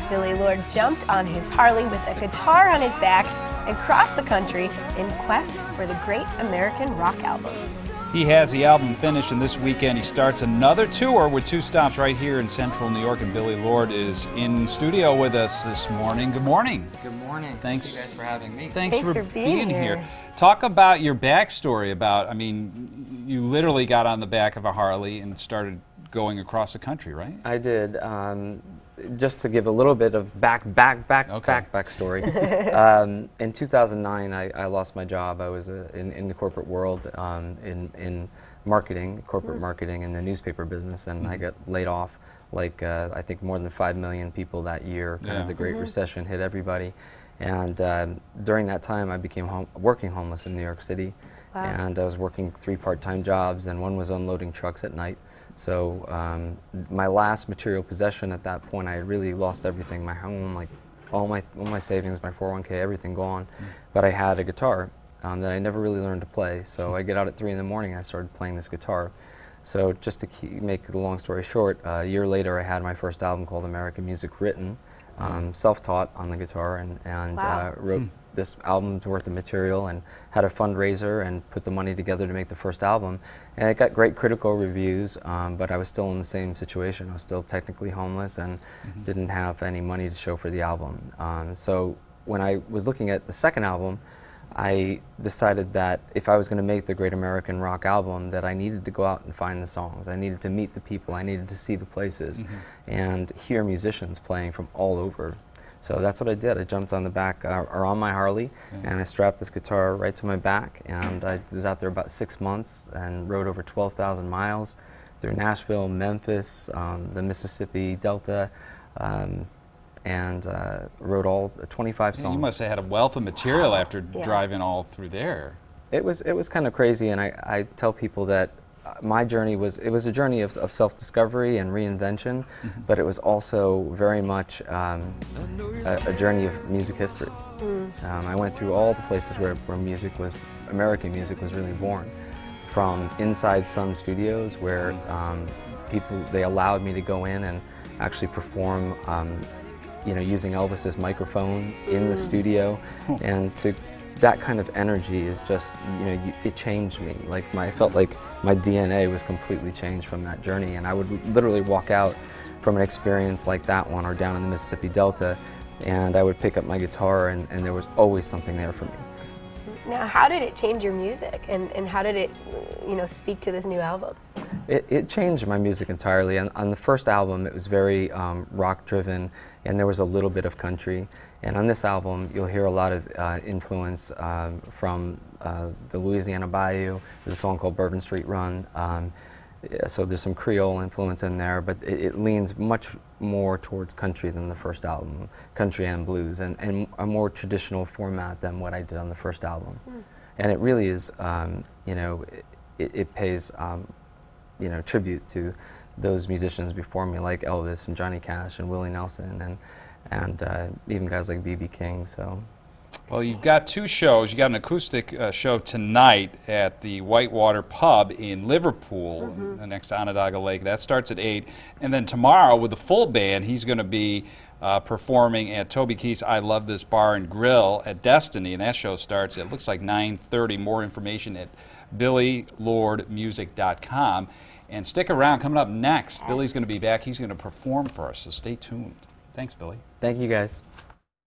Billy Lord jumped on his Harley with a guitar on his back and crossed the country in quest for the great American rock album. He has the album finished, and this weekend he starts another tour with 2 stops right here in central New York, and Billy Lord is in studio with us this morning. Good morning. Good morning. Thanks. Thank you guys for having me. Thanks for being here. here. Talk about your backstory about, I mean, you literally got on the back of a Harley and started going across the country, right? I did. Just to give a little bit of backstory. In 2009, I lost my job. I was in the corporate world, in marketing, corporate marketing in the newspaper business, and I got laid off. Like I think more than 5 million people that year. Kind of the Great Recession hit everybody, and during that time, I became working homeless in New York City, and I was working 3 part-time jobs, and one was unloading trucks at night. So my last material possession at that point, I had really lost everything, my home, like all my savings, my 401k, everything gone. But I had a guitar that I never really learned to play. So I get out at 3 in the morning, I started playing this guitar. So just to make the long story short, a year later I had my first album called American Music Written, self-taught on the guitar, and wrote this album's worth of material and had a fundraiser and put the money together to make the first album. And it got great critical reviews, but I was still in the same situation. I was still technically homeless and didn't have any money to show for the album. So when I was looking at the second album, I decided that if I was going to make the Great American Rock album, that I needed to go out and find the songs. I needed to meet the people. I needed to see the places and hear musicians playing from all over. So that's what I did. I jumped on the back, or on my Harley, and I strapped this guitar right to my back, and I was out there about 6 months and rode over 12,000 miles through Nashville, Memphis, the Mississippi Delta, and wrote all 25 songs. You must have had a wealth of material after driving all through there. It was kind of crazy, and I tell people that my journey was a journey of self-discovery and reinvention, but it was also very much a journey of music history. I went through all the places where American music was really born, from Inside Sun Studios, where they allowed me to go in and actually perform, using Elvis's microphone in the studio, and that kind of energy is just, it changed me. Like I felt like my DNA was completely changed from that journey, and I would literally walk out from an experience like that one, or down in the Mississippi Delta, and I would pick up my guitar, and there was always something there for me. Now, how did it change your music, and how did it, speak to this new album? It changed my music entirely. On the first album, it was very rock-driven, and there was a little bit of country. And on this album, you'll hear a lot of influence from the Louisiana Bayou. There's a song called Bourbon Street Run. So there's some Creole influence in there, but it leans much more towards country than the first album, country and blues, and a more traditional format than what I did on the first album. And it really is, it pays, tribute to those musicians before me, like Elvis and Johnny Cash and Willie Nelson, and even guys like B.B. King. So. Well, you've got 2 shows. You got an acoustic show tonight at the Whitewater Pub in Liverpool, next to Onondaga Lake. That starts at 8. And then tomorrow, with the full band, he's going to be performing at Toby Keith's I Love This Bar and Grill at Destiny, and that show starts, it looks like 9:30. More information at billylordmusic.com. And stick around. Coming up next, Billy's going to be back. He's going to perform for us, so stay tuned. Thanks, Billy. Thank you, guys.